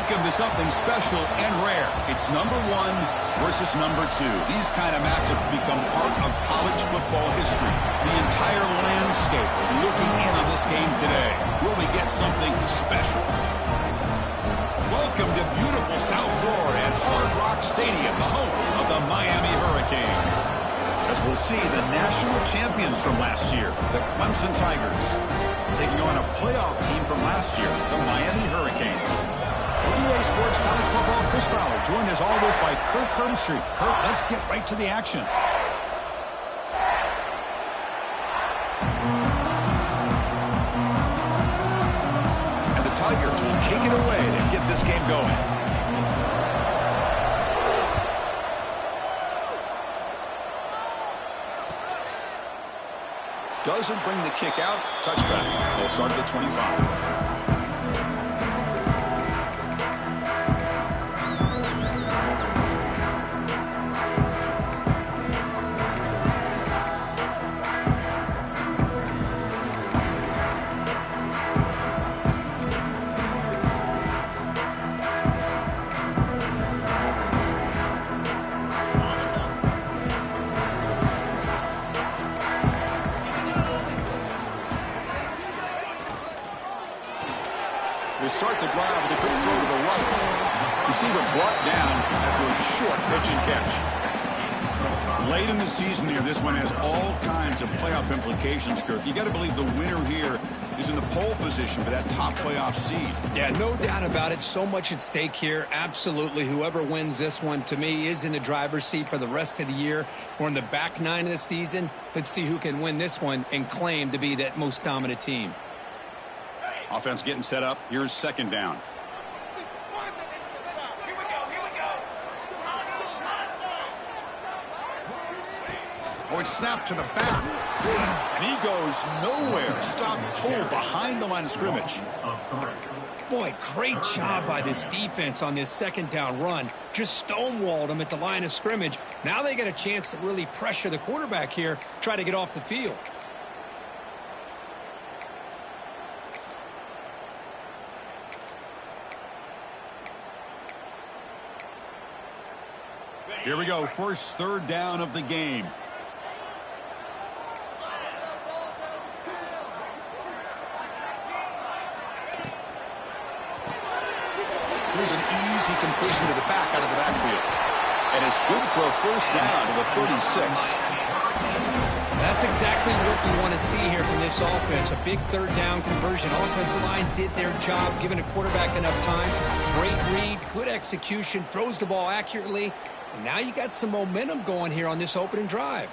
Welcome to something special and rare. It's number 1 versus number 2. These kind of matchups become part of college football history. The entire landscape is looking in on this game today. Will we get something special? Welcome to beautiful South Florida at Hard Rock Stadium, the home of the Miami Hurricanes. As we'll see the national champions from last year, the Clemson Tigers, taking on a playoff team from last year, the Miami Hurricanes. UA Sports College Football, Chris Fowler, joined as always by Kirk Herbstreit. Kirk, let's get right to the action. And the Tigers will kick it away and get this game going. Doesn't bring the kick out. Touchback. They'll start at the 25. They start the drive with a quick throw to the right. Receiver brought down after a short pitch and catch. Late in the season here, this one has all kinds of playoff implications, Kirk. You got to believe the winner here is in the pole position for that top playoff seed. Yeah, no doubt about it. So much at stake here. Absolutely. Whoever wins this one, to me, is in the driver's seat for the rest of the year. We're in the back 9 of the season. Let's see who can win this one and claim to be that most dominant team. Offense getting set up. Here's second down. Oh, it's snapped to the back. And he goes nowhere. Stop cold behind the line of scrimmage. Boy, great job by this defense on this second down run. Just stonewalled him at the line of scrimmage. Now they get a chance to really pressure the quarterback here, try to get off the field. Here we go. First third down of the game. Here's an easy completion to the back out of the backfield. And it's good for a first down to the 36. That's exactly what you want to see here from this offense. A big third down conversion. Offensive line did their job, giving a quarterback enough time. Great read, good execution, throws the ball accurately. And now you got some momentum going here on this opening drive.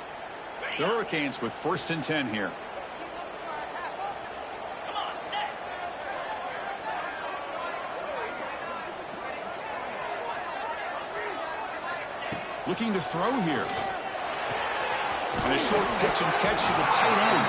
The Hurricanes with 1st and 10 here. Looking to throw here. And a short pitch and catch to the tight end.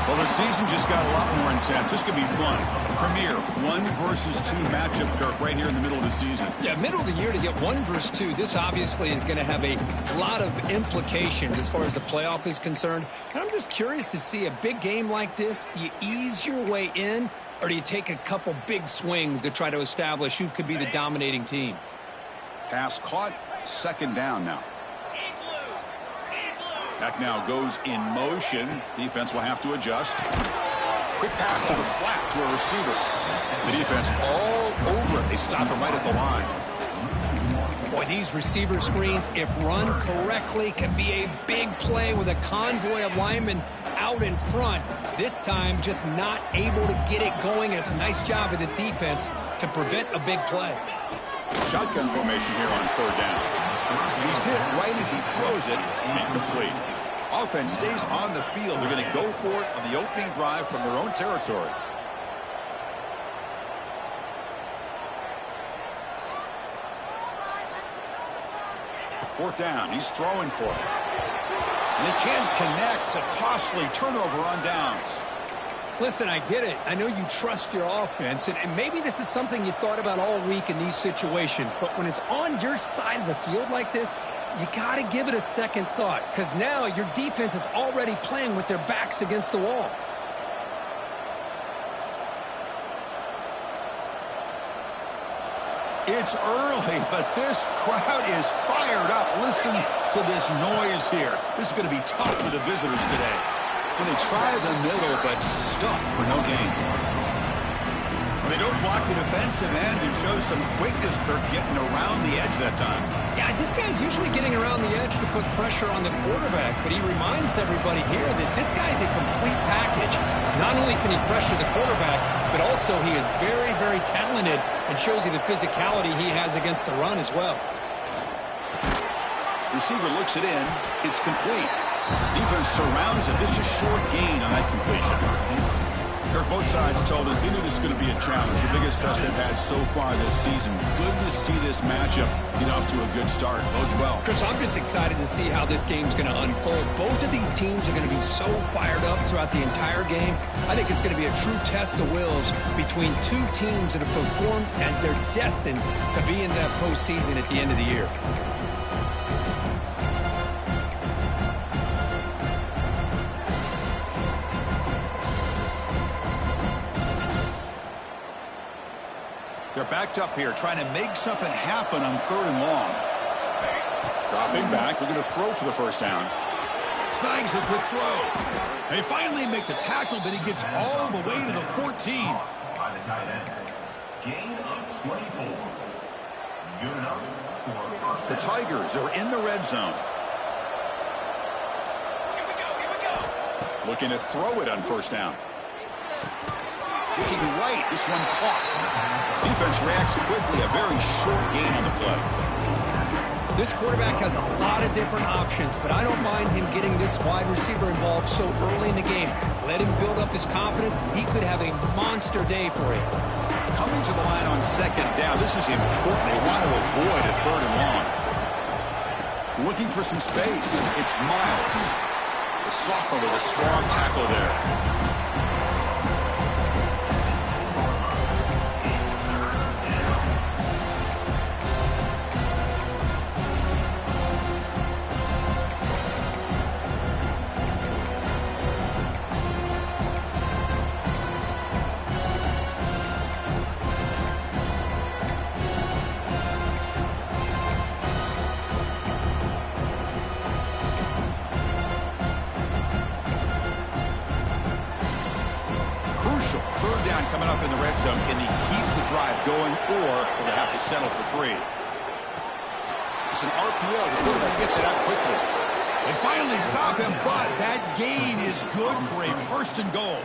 Well, the season just got a lot more intense. This could be fun. Premier 1 versus 2 matchup, Kirk, right here in the middle of the season. Yeah, middle of the year to get 1 versus 2. This obviously is going to have a lot of implications as far as the playoff is concerned. And I'm just curious to see a big game like this. Do you ease your way in, or do you take a couple big swings to try to establish who could be the dominating team? Pass caught. Second down now. That now goes in motion. Defense will have to adjust. Quick pass to the flat to a receiver. The defense all over it. They stop him right at the line. Boy, these receiver screens, if run correctly, can be a big play with a convoy of linemen out in front. This time, just not able to get it going. And it's a nice job of the defense to prevent a big play. Shotgun formation here on third down. He's hit right as he throws it. Incomplete. Offense stays on the field. They're going to go for it on the opening drive from their own territory. Fourth down. He's throwing for it. And he can't connect. A costly turnover on downs. Listen, I get it. I know you trust your offense, and maybe this is something you thought about all week in these situations, but when it's on your side of the field like this, you got to give it a second thought, because now your defense is already playing with their backs against the wall. It's early, but this crowd is fired up. Listen to this noise here. This is going to be tough for the visitors today. When they try the middle, but stuck for no gain. They don't block the defensive end and show some quickness, Kirk, getting around the edge that time. Yeah, this guy's usually getting around the edge to put pressure on the quarterback, but he reminds everybody here that this guy's a complete package. Not only can he pressure the quarterback, but also he is very, very talented and shows you the physicality he has against the run as well. Receiver looks it in. It's complete. Defense surrounds it. Just a short gain on that completion. Kirk, both sides told us they knew this was going to be a challenge. The biggest test they've had so far this season. Good to see this matchup get off to a good start. Bodes well. Chris, I'm just excited to see how this game's going to unfold. Both of these teams are going to be so fired up throughout the entire game. I think it's going to be a true test of wills between two teams that have performed as they're destined to be in that postseason at the end of the year. They're backed up here, trying to make something happen on 3rd and long. Dropping back, looking to throw for the first down. Snags a quick throw. They finally make the tackle, but he gets all the way to the 14. By the tight end. Gain of 24. Good enough for the Tigers are in the red zone. Looking to throw it on 1st down. Looking right, this one caught. Defense reacts quickly, a very short gain on the play. This quarterback has a lot of different options, but I don't mind him getting this wide receiver involved so early in the game. Let him build up his confidence. He could have a monster day for him. Coming to the line on 2nd down, this is important. They want to avoid a 3rd and long. Looking for some space. It's Miles. The sophomore with a strong tackle there. Crucial. 3rd down coming up in the red zone. Can he keep the drive going, or will they have to settle for 3? It's an RPO. The quarterback gets it out quickly. They finally stop him, but that gain is good for a 1st and goal.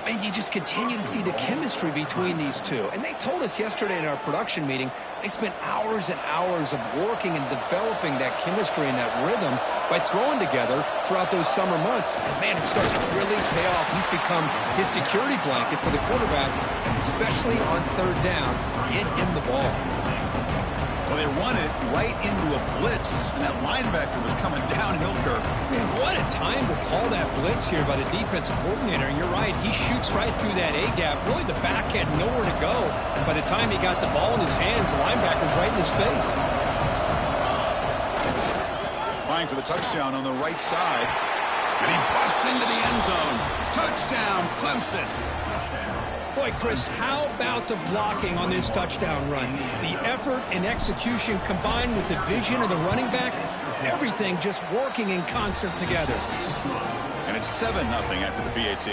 And you just continue to see the chemistry between these two. And they told us yesterday in our production meeting, they spent hours and hours of working and developing that chemistry and that rhythm by throwing together throughout those summer months. And, man, it's starting to really pay off. He's become his security blanket for the quarterback, and especially on 3rd down, get him the ball. Well, they run it right into a blitz, and that linebacker was coming downhill, Kirk. Man, what a time to call that blitz here by the defensive coordinator. And you're right, he shoots right through that A-gap. Really, the back had nowhere to go. By the time he got the ball in his hands, the linebacker's right in his face. Trying for the touchdown on the right side. And he busts into the end zone. Touchdown, Clemson. Boy, Chris, how about the blocking on this touchdown run? The effort and execution combined with the vision of the running back, everything just working in concert together. And it's 7-0 after the PAT.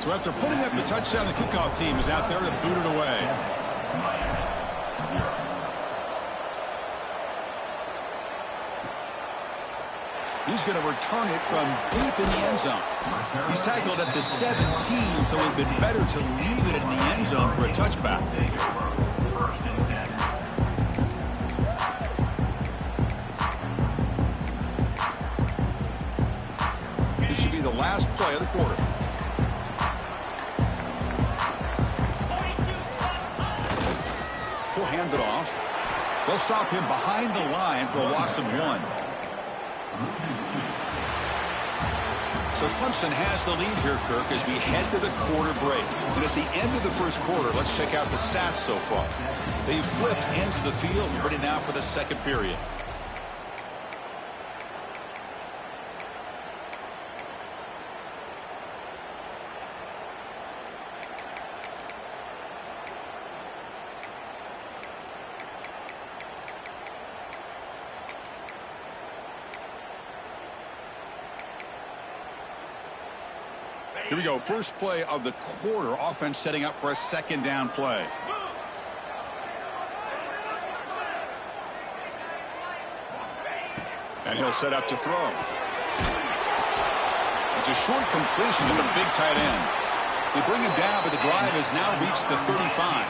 So after putting up the touchdown, the kickoff team is out there to boot it away. He's going to return it from deep in the end zone. He's tackled at the 17, so it would have been better to leave it in the end zone for a touchback. This should be the last play of the quarter. He'll hand it off. They'll stop him behind the line for a loss of 1. So Clemson has the lead here, Kirk, as we head to the quarter break. And at the end of the first quarter, let's check out the stats so far. They've flipped into the field, ready now for the 2nd period. Here we go. First play of the quarter. Offense setting up for a second down play. And he'll set up to throw. It's a short completion to the big tight end. They bring him down, but the drive has now reached the 35.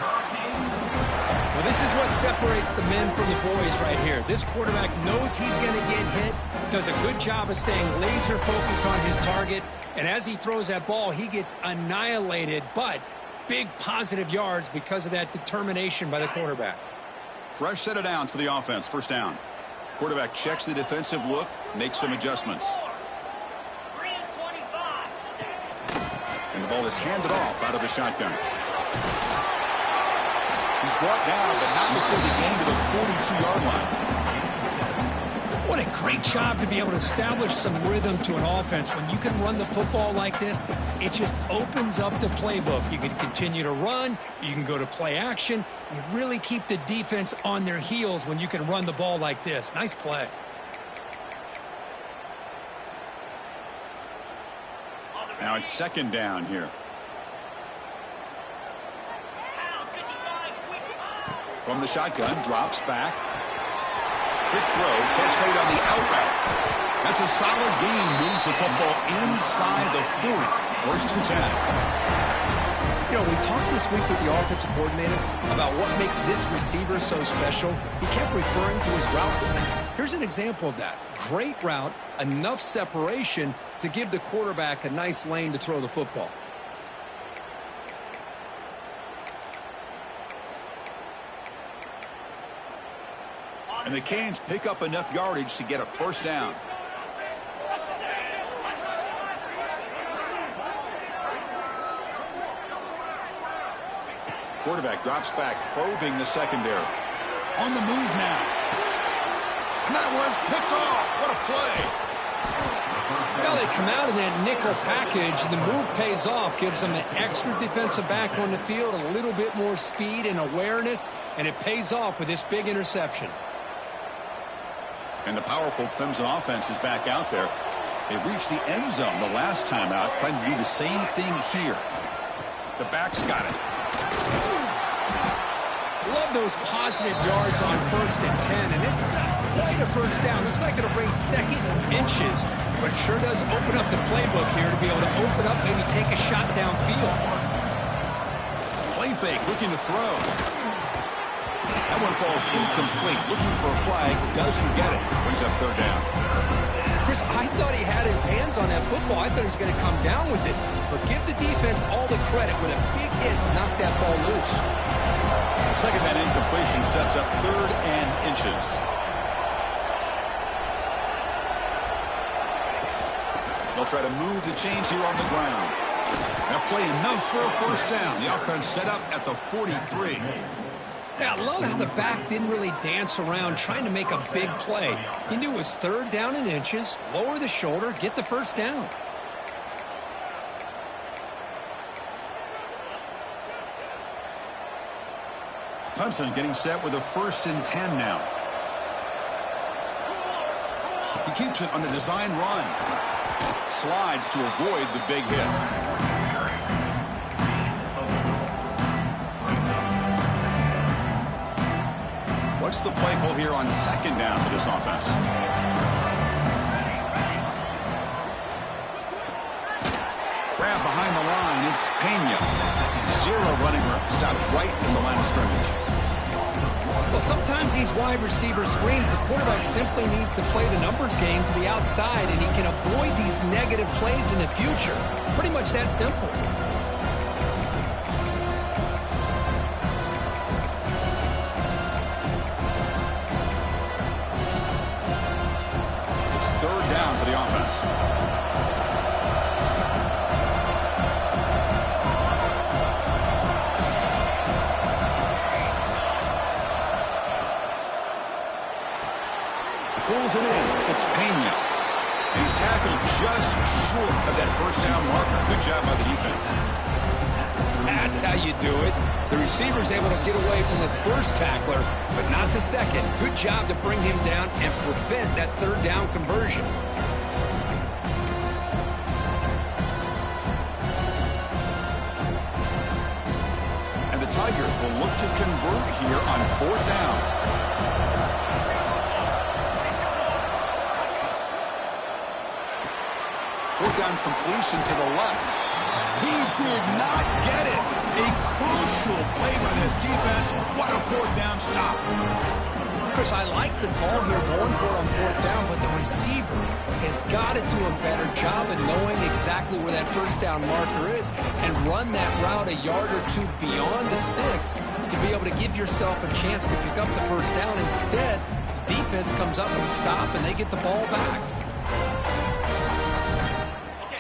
Well, this is what separates the men from the boys right here. This quarterback knows he's going to get hit, does a good job of staying laser focused on his target, and as he throws that ball, he gets annihilated, but big positive yards because of that determination by the quarterback. Fresh set of downs for the offense. First down. Quarterback checks the defensive look, makes some adjustments. And the ball is handed off out of the shotgun. He's brought down, but not before the gain to the 42-yard line. What a great job to be able to establish some rhythm to an offense. When you can run the football like this, it just opens up the playbook. You can continue to run. You can go to play action. You really keep the defense on their heels when you can run the ball like this. Nice play. Now it's second down here. From the shotgun, drops back. Quick throw, catch made on the out route. That's a solid gain, moves the football inside the 40. First and 10. You know, we talked this week with the offensive coordinator about what makes this receiver so special. He kept referring to his route running. Here's an example of that. Great route, enough separation to give the quarterback a nice lane to throw the football. And the Canes pick up enough yardage to get a first down. Quarterback drops back, probing the secondary. On the move now. And that one's picked off. What a play. Well, they come out of that nickel package, and the move pays off, gives them an extra defensive back on the field, a little bit more speed and awareness, and it pays off with this big interception. And the powerful Clemson offense is back out there. They reached the end zone the last time out, trying to do the same thing here. The back's got it. Love those positive yards on 1st and 10, and it's quite a first down. Looks like it'll bring second inches, but sure does open up the playbook here to be able to open up, maybe take a shot downfield. Play fake, looking to throw. That one falls incomplete. Looking for a flag, doesn't get it. Brings up third down. Chris, I thought he had his hands on that football. I thought he was going to come down with it. But give the defense all the credit with a big hit to knock that ball loose. The second down incompletion sets up 3rd and inches. They'll try to move the chains here on the ground. That play enough for a first down. The offense set up at the 43. Yeah, I love how the back didn't really dance around trying to make a big play. He knew it was 3rd down and inches, lower the shoulder, get the first down. Clemson getting set with a 1st and 10 now. He keeps it on the design run. Slides to avoid the big hit. What's the play call here on second down for this offense? Grab behind the line. It's Pena. 0 running room. Stopped right in the line of scrimmage. Well, sometimes these wide receiver screens, the quarterback simply needs to play the numbers game to the outside, and he can avoid these negative plays in the future. Pretty much that simple. Pulls it in. It's Pena. And he's tackled just short of that first down marker. Good job by the defense. That's how you do it. The receiver's able to get away from the first tackler, but not the second. Good job to bring him down and prevent that 3rd down conversion. Tigers will look to convert here on 4th down. Fourth down completion to the left. He did not get it. A crucial play by this defense. What a 4th down stop. Chris, I like the call here going for it on 4th down, but the receiver has got to do a better job of knowing exactly where that 1st down marker is and run that route a yard or two beyond the sticks to be able to give yourself a chance to pick up the 1st down. Instead, the defense comes up with a stop and they get the ball back.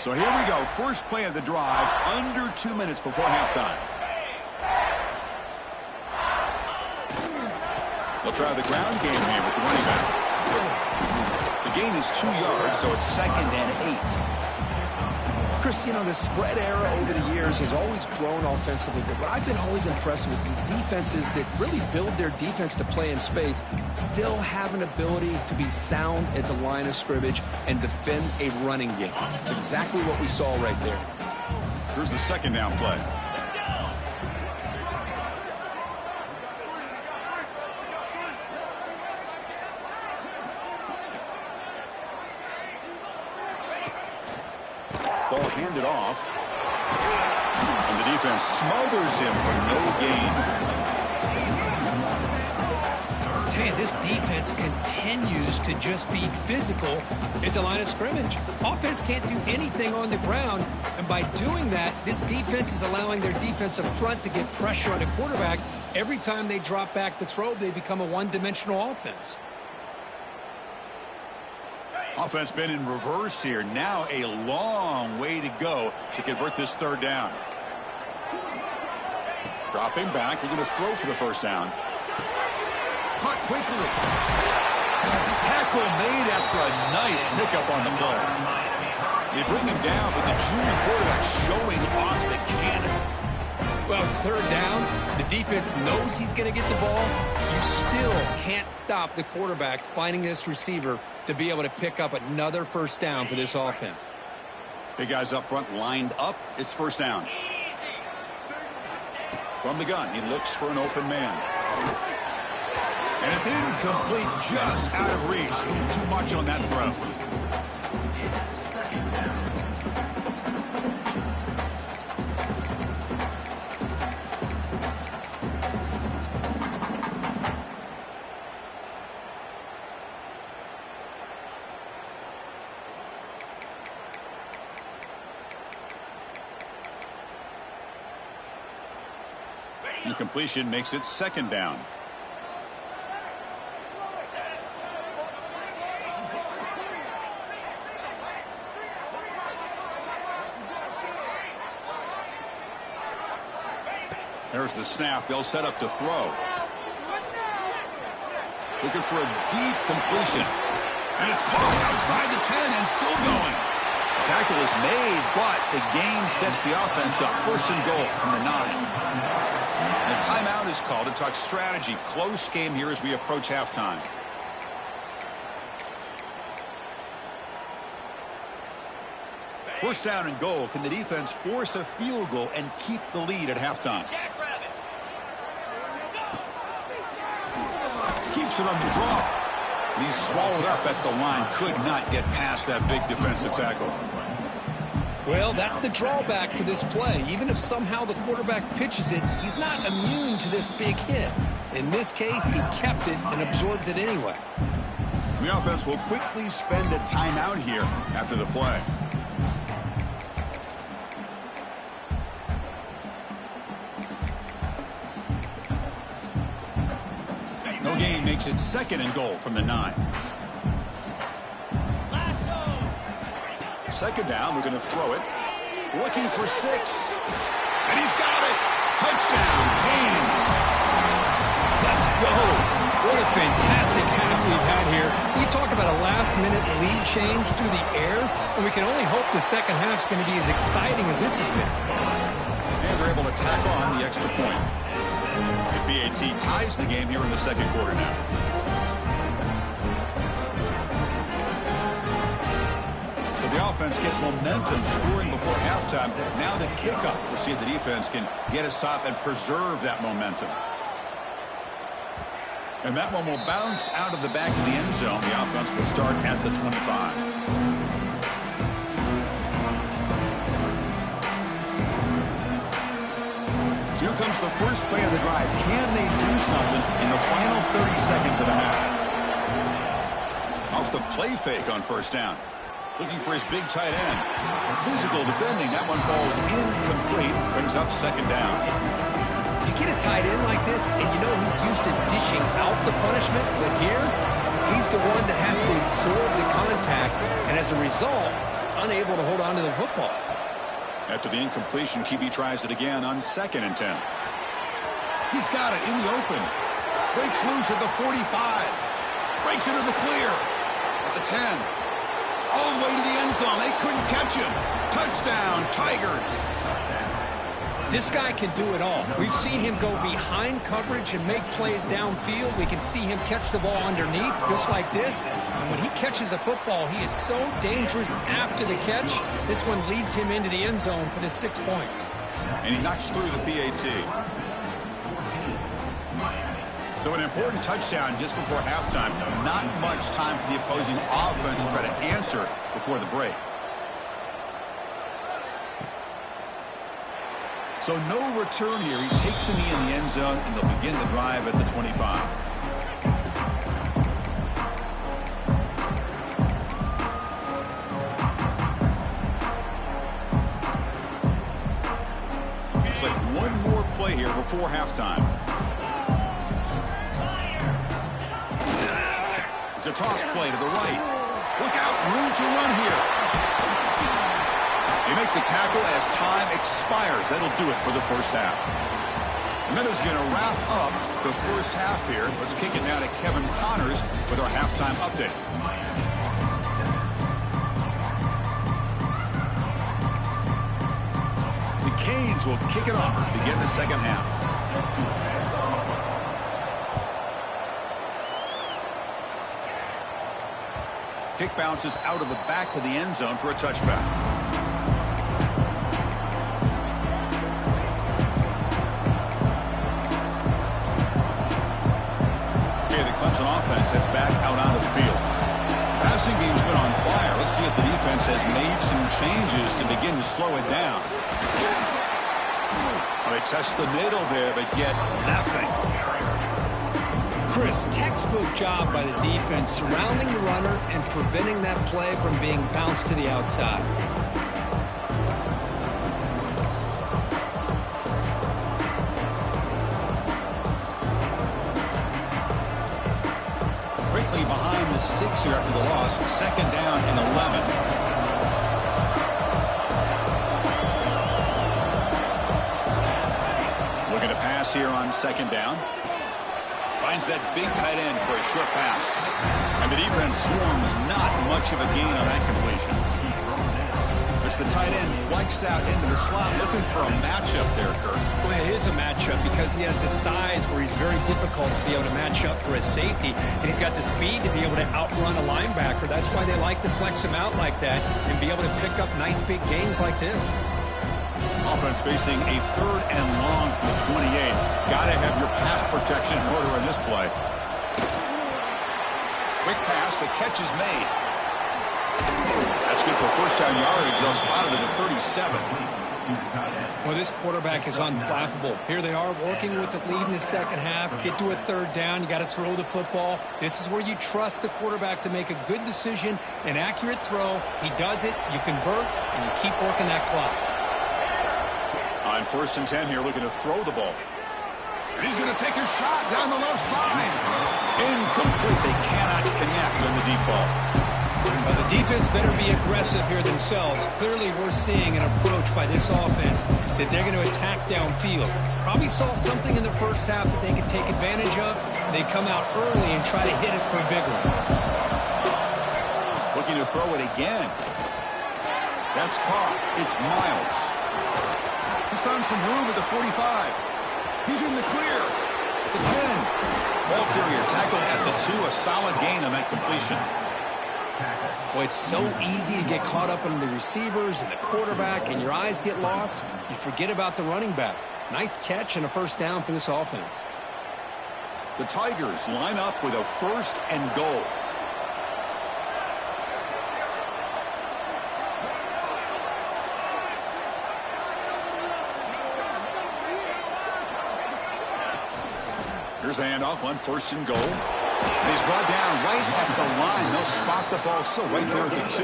So here we go. First play of the drive, under 2 minutes before halftime. They'll try the ground game here with the running back. The gain is 2 yards, so it's 2nd and 8. Chris, you know, the spread era over the years has always grown offensively, but what I've been always impressed with defenses that really build their defense to play in space still have an ability to be sound at the line of scrimmage and defend a running game. It's exactly what we saw right there. Here's the 2nd down play. Ball handed off. And the defense smothers him for no gain. Tell you, this defense continues to just be physical at the line of scrimmage. Offense can't do anything on the ground, and by doing that, this defense is allowing their defensive front to get pressure on the quarterback. Every time they drop back to throw, they become a one-dimensional offense. Offense been in reverse here. Now a long way to go to convert this 3rd down. Dropping back. We're going to throw for the 1st down. Caught quickly. Tackle made after a nice pickup on the play. They bring him down, but the junior quarterback showing off the cannon. Well, it's 3rd down. The defense knows he's going to get the ball. You still can't stop the quarterback finding this receiver to be able to pick up another 1st down for this offense. Big guys up front lined up. It's 1st down. From the gun, he looks for an open man. And it's incomplete, just out of reach. A little too much on that throw. Incompletion makes it 2nd down. There's the snap. They'll set up to throw. Looking for a deep completion. And it's caught outside the 10 and still going. The tackle is made, but the gain sets the offense up. 1st and goal from the 9. And a timeout is called to talk strategy. Close game here as we approach halftime. First down and goal. Can the defense force a field goal and keep the lead at halftime? Keeps it on the draw. And he's swallowed up at the line. Could not get past that big defensive tackle. Well, that's the drawback to this play. Even if somehow the quarterback pitches it, he's not immune to this big hit. In this case, he kept it and absorbed it anyway. The offense will quickly spend a timeout here after the play. No gain makes it 2nd and goal from the 9. 2nd down, we're going to throw it. Looking for 6. And he's got it. Touchdown, Canes. Let's go. What a fantastic half we've had here. We talk about a last-minute lead change through the air, and we can only hope the second half's going to be as exciting as this has been. And they're able to tack on the extra point. The BAT ties the game here in the 2nd quarter now. The offense gets momentum scoring before halftime. Now the kickoff. We'll see if the defense can get a stop and preserve that momentum. And that one will bounce out of the back of the end zone. The offense will start at the 25. So here comes the first play of the drive. Can they do something in the final 30 seconds of the half? Off the play fake on first down. Looking for his big tight end. Physical defending. That one falls incomplete. Brings up second down. You get a tight end like this, and you know he's used to dishing out the punishment, but here, he's the one that has to absorb the contact, and as a result, he's unable to hold on to the football. After the incompletion, QB tries it again on 2nd and 10. He's got it in the open. Breaks loose at the 45. Breaks into the clear at the 10. All the way to the end zone. They couldn't catch him. Touchdown, Tigers. This guy can do it all. We've seen him go behind coverage and make plays downfield. We can see him catch the ball underneath just like this. And when he catches a football, he is so dangerous after the catch. This one leads him into the end zone for the 6 points. And he knocks through the PAT. So an important touchdown just before halftime. Not much time for the opposing offense to try to answer before the break. So no return here. He takes a knee in the end zone, and they'll begin the drive at the 25. Looks like one more play here before halftime. It's a toss play to the right. Look out, room to run here. They make the tackle as time expires. That'll do it for the first half. And that is going to wrap up the first half here. Let's kick it now to Kevin Connors with our halftime update. The Canes will kick it off to begin the second half. Kick bounces out of the back of the end zone for a touchback. Clemson offense heads back out onto the field. Passing game's been on fire. Let's see if the defense has made some changes to begin to slow it down. Well, they test the middle there, but get nothing. Chris, textbook job by the defense surrounding the runner and preventing that play from being bounced to the outside. Behind the sticks here after the loss. 2nd down and 11. Looking to pass here on 2nd down. Finds that big tight end for a short pass. And the defense swarms not much of a gain on that completion. As the tight end flex out into the slot, looking for a matchup there, Kirk. Well, it is a matchup because he has the size where he's very difficult to be able to match up for a safety, and he's got the speed to be able to outrun a linebacker. That's why they like to flex him out like that and be able to pick up nice big gains like this. Offense facing a 3rd and long from the 28. Got to have your pass protection in order in this play. Quick pass, the catch is made. That's good for first down yardage. They'll spot it at the 37. Well, this quarterback is unflappable. Here they are working with the lead in the second half. Get to a 3rd down. You got to throw the football. This is where you trust the quarterback to make a good decision, an accurate throw. He does it, you convert, and you keep working that clock. On 1st and 10 here, looking to throw the ball. And he's going to take a shot down the left side. Incomplete. They cannot connect on the deep ball. Well, the defense better be aggressive here themselves. Clearly, we're seeing an approach by this offense that they're going to attack downfield. Probably saw something in the first half that they could take advantage of. They come out early and try to hit it for a big one. Looking to throw it again. That's caught. It's Miles. He's found some room at the 45. He's in the clear. The 10. Ball carrier tackled at the 2. A solid gain on that completion. Boy, it's so easy to get caught up on the receivers and the quarterback, and your eyes get lost. You forget about the running back. Nice catch and a first down for this offense. The Tigers line up with a 1st and goal. Here's the handoff on 1st and goal. And he's brought down right at the line. They'll spot the ball still right there at the 2.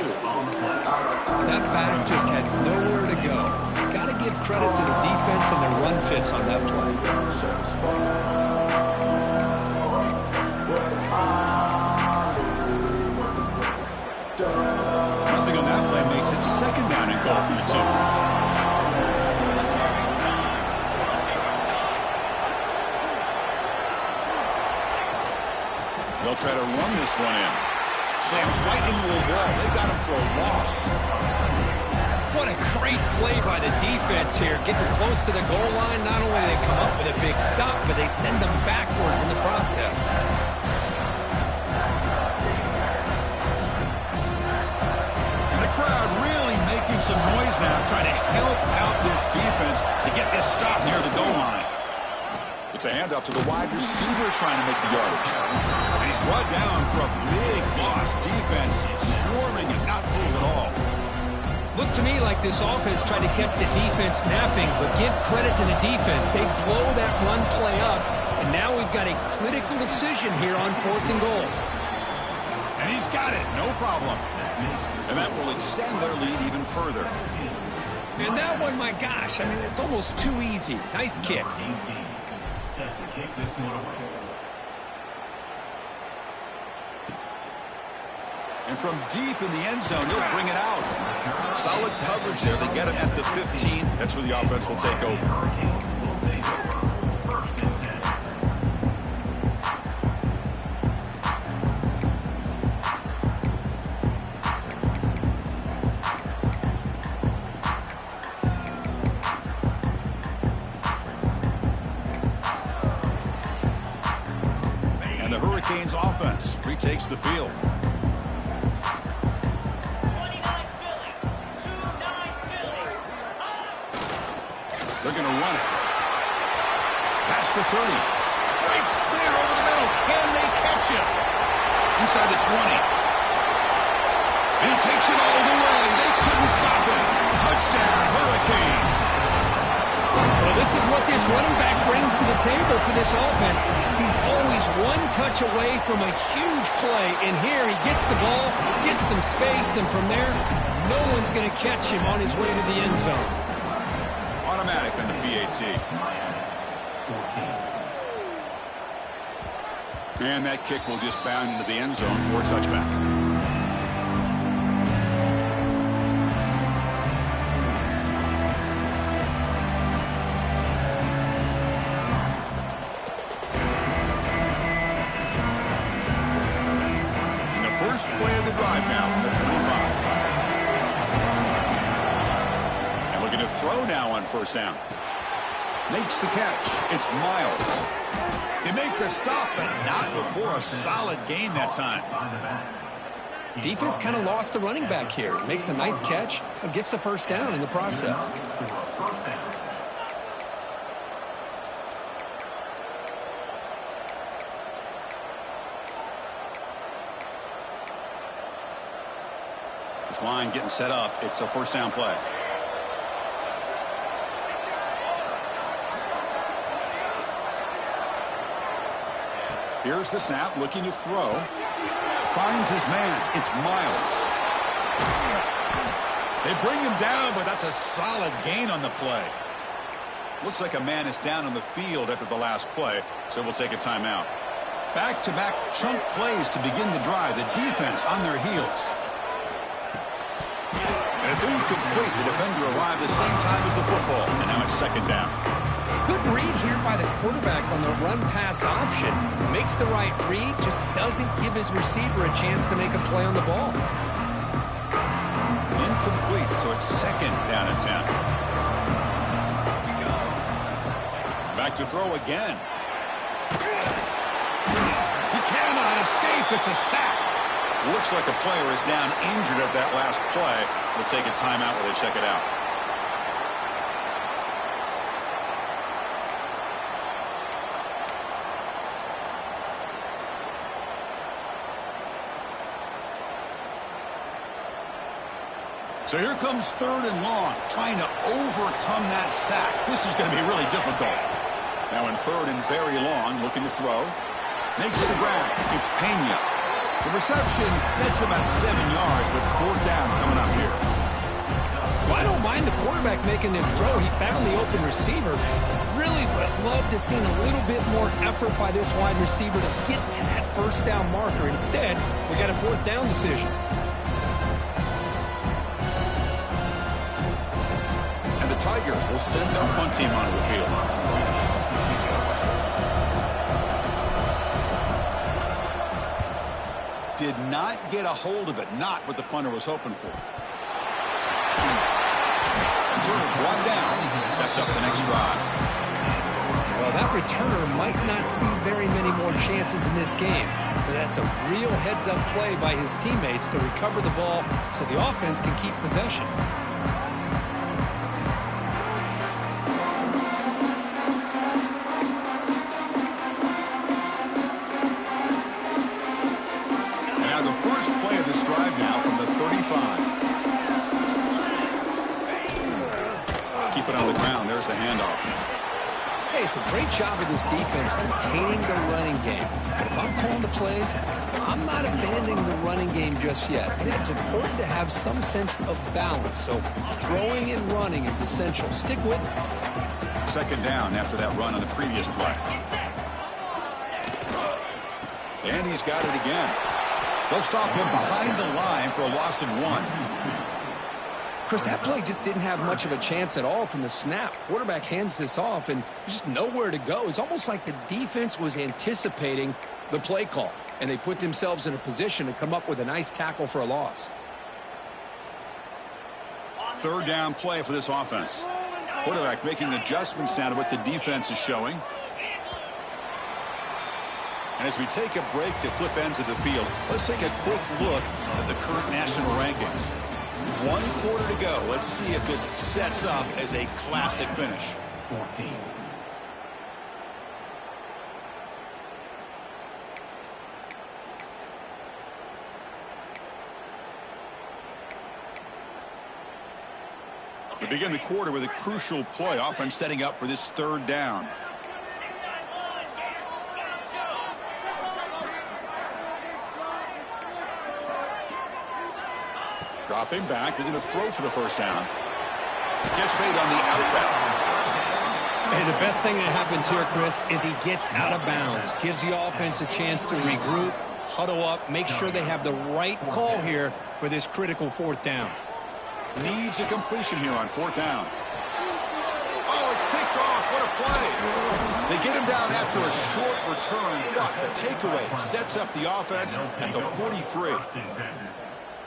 That back just had nowhere to go. Got to give credit to the defense and their run fits on that play. Nothing on that play makes it 2nd down and goal from the 2. They'll try to run this one in. Slams right into a wall. They've got him for a loss. What a great play by the defense here. Getting close to the goal line. Not only do they come up with a big stop, but they send them backwards in the process. And the crowd really making some noise now, trying to help out this defense to get this stop near the goal line. It's a handoff to the wide receiver trying to make the yardage. And he's brought down for a big loss. Defense swarming and not fooled at all. Looked to me like this offense tried to catch the defense napping, but give credit to the defense. They blow that run play up, and now we've got a critical decision here on 4th and goal. And he's got it, no problem. And that will extend their lead even further. And that one, my gosh, I mean, it's almost too easy. Nice kick. Set to kick this one away. And from deep in the end zone, they'll bring it out. Solid coverage there. They get him at the 15. That's where the offense will take over. And the Hurricanes offense retakes the field. They're going to run it. Past the 30. Breaks clear over the middle. Can they catch him? Inside the 20. And he takes it all the way. They couldn't stop him. Touchdown, Hurricanes. Well, this is what this running back brings to the table for this offense. He's always one touch away from a huge play. And here he gets the ball, gets some space, and from there, no one's going to catch him on his way to the end zone. Automatic on the PAT. And that kick will just bound into the end zone for a touchback. And the first play of the drive now from the 25. Looking to throw now on 1st down. Makes the catch. It's Miles. They make the stop, but not before a solid gain that time. Defense kind of lost the running back here. Makes a nice catch and gets the 1st down in the process. This line getting set up. It's a 1st down play. Here's the snap, looking to throw. Finds his man. It's Miles. They bring him down, but that's a solid gain on the play. Looks like a man is down on the field after the last play, so we'll take a timeout. Back-to-back chunk plays to begin the drive. The defense on their heels. And it's incomplete. The defender arrived the same time as the football, and now it's 2nd down. Good read here by the quarterback on the run-pass option. Makes the right read, just doesn't give his receiver a chance to make a play on the ball. Incomplete, so it's 2nd down and 10. Back to throw again. He cannot escape. It's a sack. Looks like a player is down injured at that last play. We'll take a timeout while they check it out. So here comes 3rd and long, trying to overcome that sack. This is going to be really difficult. Now in 3rd and very long, looking to throw. Makes the grab. It's Pena. The reception, that's about 7 yards, but 4th down coming up here. Well, I don't mind the quarterback making this throw. He found the open receiver. Really would have loved to seen a little bit more effort by this wide receiver to get to that 1st down marker. Instead, we got a 4th down decision. Tigers will send their punt team onto the field. Did not get a hold of it. Not what the punter was hoping for. Returner brought down. Sets up the next drive. Well, that returner might not see very many more chances in this game. But that's a real heads-up play by his teammates to recover the ball so the offense can keep possession. The handoff. Hey, it's a great job of this defense containing the running game. But if I'm calling the plays, I'm not abandoning the running game just yet. I think it's important to have some sense of balance. So throwing and running is essential. Stick with it. 2nd down after that run on the previous play. And he's got it again. They'll stop him behind the line for a loss of 1. Chris, that play just didn't have much of a chance at all from the snap. Quarterback hands this off, and there's just nowhere to go. It's almost like the defense was anticipating the play call, and they put themselves in a position to come up with a nice tackle for a loss. 3rd down play for this offense. Quarterback making adjustments down to what the defense is showing. And as we take a break to flip ends of the field, let's take a quick look at the current national rankings. 1 quarter to go. Let's see if this sets up as a classic finish. 14. We begin the quarter with a crucial play. Offense setting up for this 3rd down. Dropping back, looking to throw for the 1st down. Catch made on the outbound. And the best thing that happens here, Chris, is he gets out of bounds. Gives the offense a chance to regroup, huddle up, make sure they have the right call here for this critical 4th down. Needs a completion here on 4th down. Oh, it's picked off. What a play. They get him down after a short return, but the takeaway sets up the offense at the 43.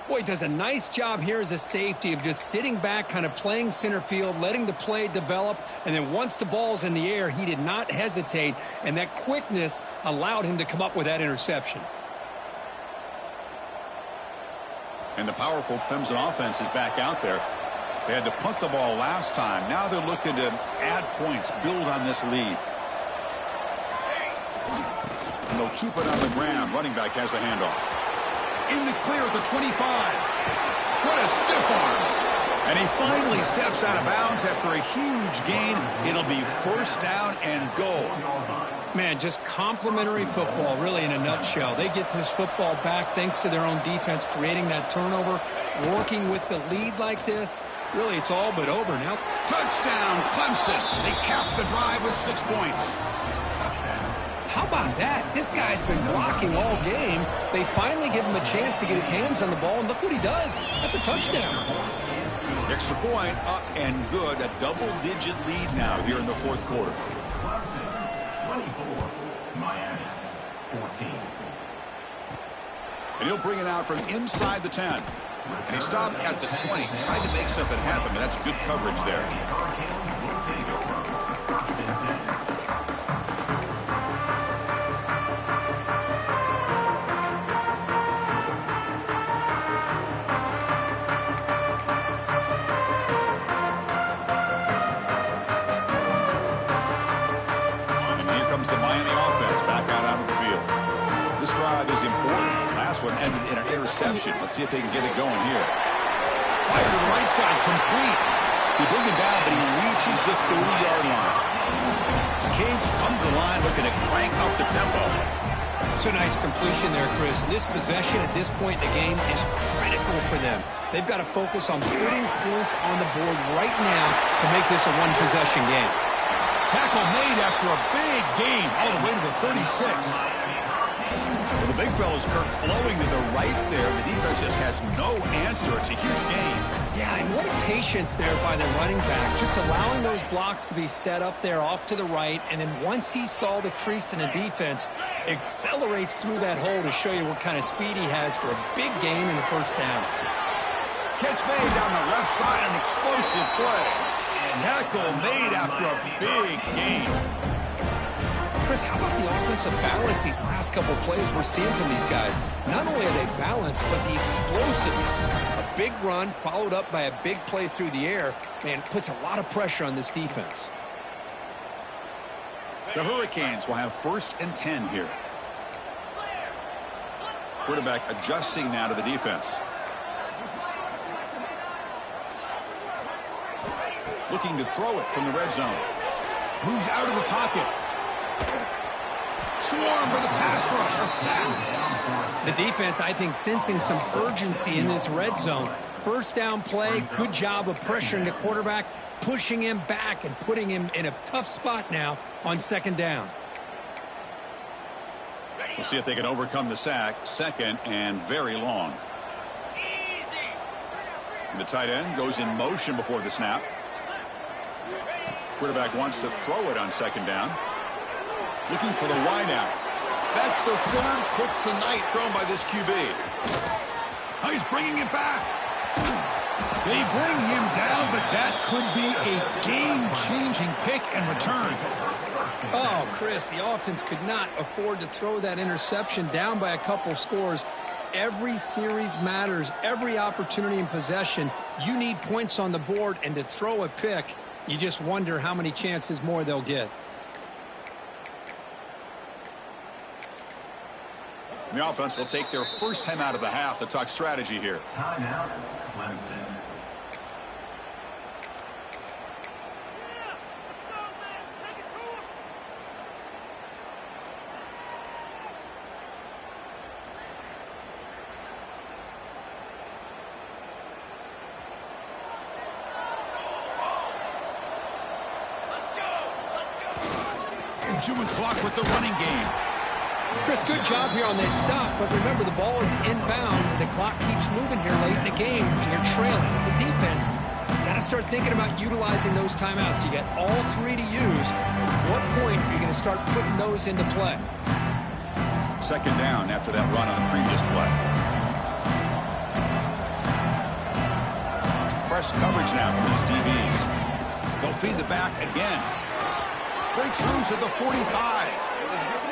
Boy, he does a nice job here as a safety of just sitting back, kind of playing center field, letting the play develop, and then once the ball's in the air, he did not hesitate, and that quickness allowed him to come up with that interception. And the powerful Clemson offense is back out there. They had to punt the ball last time. Now they're looking to add points, build on this lead. And they'll keep it on the ground. Running back has the handoff. In the clear at the 25. What a stiff arm. And he finally steps out of bounds after a huge gain. It'll be 1st down and goal. Man, just complimentary football, really, in a nutshell. They get this football back thanks to their own defense, creating that turnover, working with the lead like this. Really, it's all but over now. Touchdown, Clemson. They cap the drive with 6 points. How about that? This guy's been blocking all game. They finally give him a chance to get his hands on the ball, and look what he does. That's a touchdown. Extra point, up and good. A double-digit lead now here in the 4th quarter. 24, Miami, 14. And he'll bring it out from inside the 10. And he stopped at the 20, trying to make something happen, but that's good coverage there. This one ended in an interception. Let's see if they can get it going here. Fire to the right side, complete. They bring him down, but he reaches the 30-yard line. Canes come to the line looking to crank up the tempo. It's a nice completion there, Chris. This possession at this point in the game is critical for them. They've got to focus on putting points on the board right now to make this a one-possession game. Tackle made after a big gain all the way to the 36. Well, the big fella's Kirk flowing to the right there. The defense just has no answer. It's a huge gain. Yeah, and what a patience there by the running back. Just allowing those blocks to be set up there off to the right. And then once he saw the crease in the defense, accelerates through that hole to show you what kind of speed he has for a big gain and a first down. Catch made down the left side, an explosive play. Tackle made after a big gain. Chris, how about the offensive balance these last couple plays we're seeing from these guys? Not only are they balanced, but the explosiveness. A big run followed up by a big play through the air, man, puts a lot of pressure on this defense. The Hurricanes will have 1st and 10 here. Quarterback adjusting now to the defense. Looking to throw it from the red zone. Moves out of the pocket. Swarm for the pass rush. A sack. The defense, I think, sensing some urgency in this red zone. First down play, good job of pressuring the quarterback, pushing him back and putting him in a tough spot now on 2nd down. We'll see if they can overcome the sack. 2nd and very long. And the tight end goes in motion before the snap. Quarterback wants to throw it on 2nd down. Looking for the wideout. That's the 3rd pick tonight thrown by this QB. Oh, he's bringing it back. They bring him down, but that could be a game-changing pick and return. Oh, Chris, the offense could not afford to throw that interception down by a couple scores. Every series matters. Every opportunity in possession, you need points on the board, and to throw a pick, you just wonder how many chances more they'll get. The offense will take their first time out of the half to talk strategy here. Timeout, Clemson. Consuming clock with the running game. Chris, good job here on that stop, but remember the ball is inbounds and the clock keeps moving here late in the game and you're trailing. As a defense, you got to start thinking about utilizing those timeouts. You got all 3 to use. At what point are you going to start putting those into play? 2nd down after that run on the previous play. It's press coverage now from these DBs. They'll feed the back again. Breaks loose at the 45.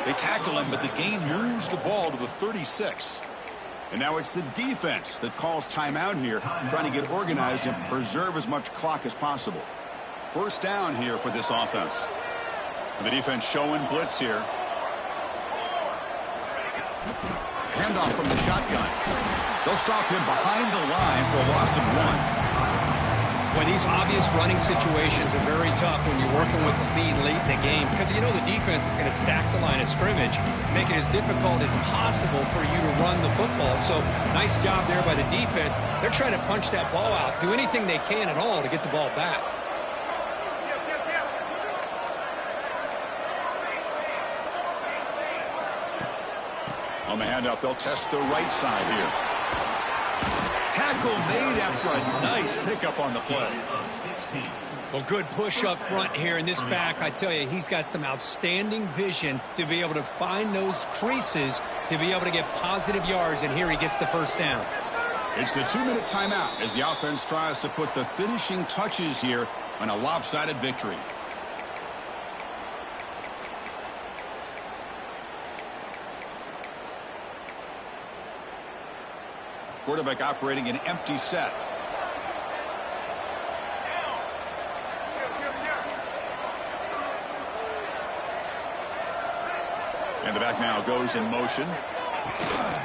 They tackle him, but the gain moves the ball to the 36. And now it's the defense that calls timeout here, trying to get organized and preserve as much clock as possible. First down here for this offense. And the defense showing blitz here. Handoff from the shotgun. They'll stop him behind the line for a loss of 1. When these obvious running situations are very tough when you're working with the lead late in the game, because you know the defense is going to stack the line of scrimmage, make it as difficult as possible for you to run the football. So nice job there by the defense. They're trying to punch that ball out, do anything they can at all to get the ball back. On the handoff, they'll test the right side here. Tackle made after a nice pickup on the play. Well, good push up front here in this back. I tell you, he's got some outstanding vision to be able to find those creases to be able to get positive yards, and here he gets the first down. It's the 2-minute timeout as the offense tries to put the finishing touches here on a lopsided victory. Quarterback operating an empty set. And the back now goes in motion.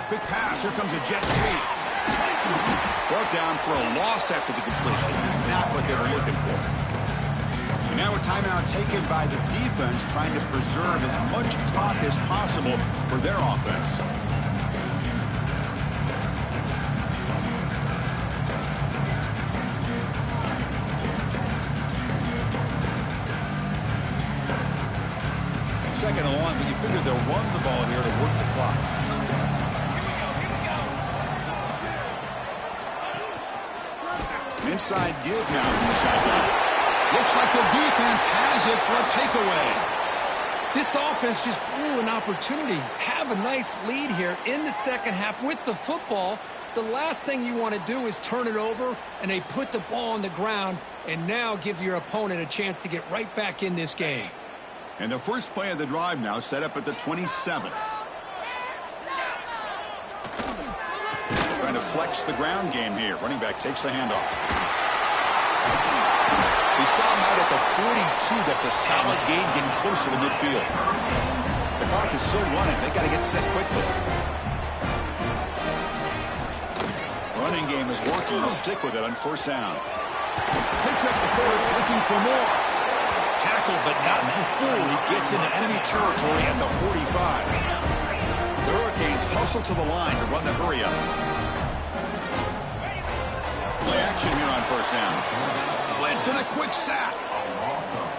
Quick pass. Here comes a jet sweep. Brought down for a loss after the completion. Not what they were looking for. And now a timeout taken by the defense, trying to preserve as much clock as possible for their offense. Second and long, but you figure they'll run the ball here to work the clock. An inside give now from the shotgun. Looks like the defense has it for a takeaway. This offense just blew an opportunity. Have a nice lead here in the second half with the football. The last thing you want to do is turn it over, and they put the ball on the ground and now give your opponent a chance to get right back in this game. And the first play of the drive now set up at the 27. Trying to flex the ground game here. Running back takes the handoff. They stop him out at the 42. That's a solid gain, getting closer to midfield. The clock is still running. They got to get set quickly. Running game is working. They'll stick with it on first down. Picks up the force, looking for more. Tackled, but not before he gets into enemy territory at the 45. The Hurricanes hustle to the line to run the hurry up. Play action here on first down. Blitz and a quick sack.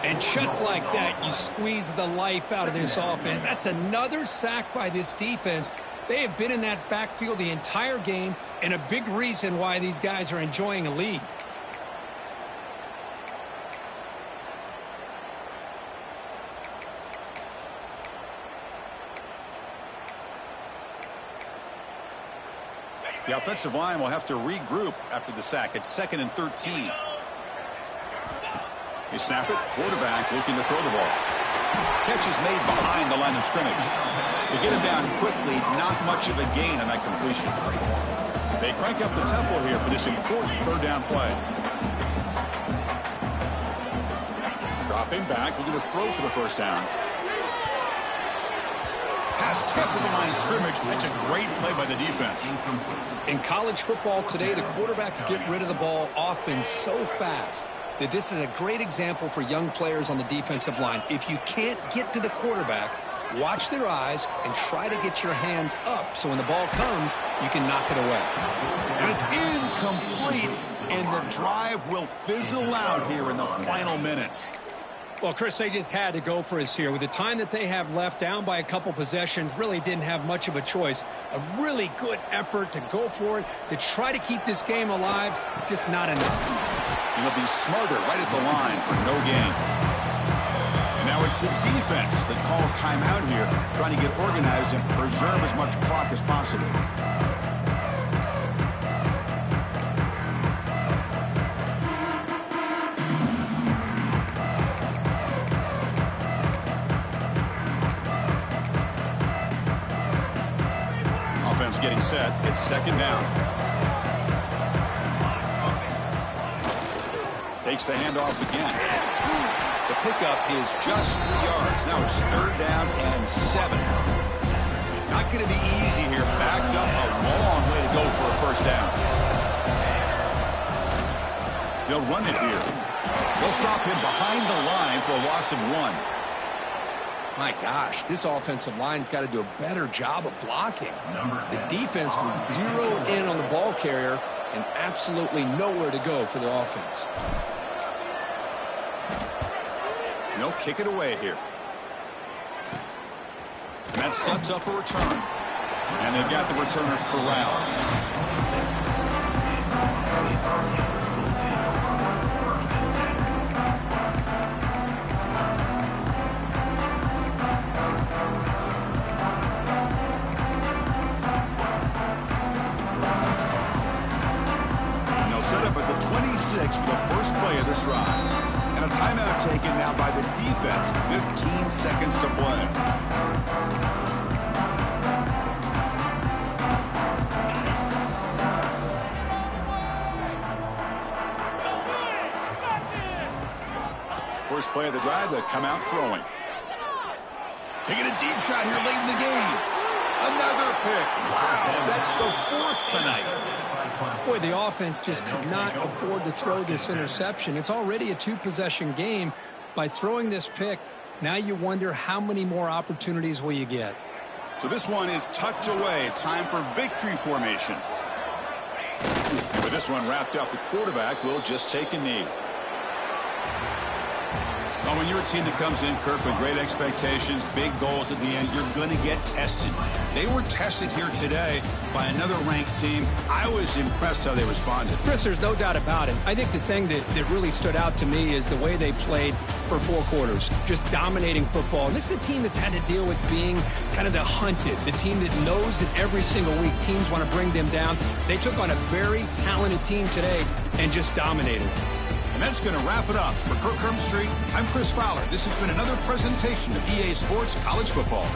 And just like that, you squeeze the life out of this offense. That's another sack by this defense. They have been in that backfield the entire game, and a big reason why these guys are enjoying a lead. The offensive line will have to regroup after the sack. It's 2nd and 13. You snap it. Quarterback looking to throw the ball. Catch is made behind the line of scrimmage. To get him down quickly, not much of a gain on that completion. They crank up the tempo here for this important third down play. Dropping back, looking to throw for the first down. Pass tipped to the line of scrimmage. That's a great play by the defense. In college football today, the quarterbacks get rid of the ball often so fast that this is a great example for young players on the defensive line. If you can't get to the quarterback, watch their eyes and try to get your hands up so when the ball comes, you can knock it away. And it's incomplete, and the drive will fizzle out here in the final minutes. Well, Chris, they just had to go for us here. With the time that they have left, down by a couple possessions, really didn't have much of a choice. A really good effort to go for it, to try to keep this game alive, just not enough. And they'll be smarter right at the line for no gain. And now it's the defense that calls timeout here, trying to get organized and preserve as much clock as possible. Getting set. It's second down. Takes the handoff again. The pickup is just 3 yards. Now it's third down and 7. Not going to be easy here. Backed up a long way to go for a first down. They'll run it here. They'll stop him behind the line for a loss of 1. My gosh, this offensive line's got to do a better job of blocking. The defense was zeroed in on the ball carrier and absolutely nowhere to go for the offense. And they'll kick it away here. And that sets up a return. And they've got the returner corralled. Set up at the 26 for the first play of this drive. And a timeout taken now by the defense. 15 seconds to play. First play of the drive, they come out throwing. Taking a deep shot here late in the game. Another pick. Wow, that's the 4th tonight. Boy, the offense just could not afford to throw this interception. It's already a 2-possession game. By throwing this pick, now you wonder how many more opportunities will you get. So this one is tucked away. Time for victory formation. And with this one wrapped up, the quarterback will just take a knee. Well, when you're a team that comes in, Kirk, with great expectations, big goals at the end, you're going to get tested. They were tested here today by another ranked team. I was impressed how they responded. Chris, there's no doubt about it. I think the thing that really stood out to me is the way they played for 4 quarters, just dominating football. This is a team that's had to deal with being kind of the hunted, the team that knows that every single week teams want to bring them down. They took on a very talented team today and just dominated. And that's going to wrap it up. For Kirk Street, I'm Chris Fowler. This has been another presentation of EA Sports College Football.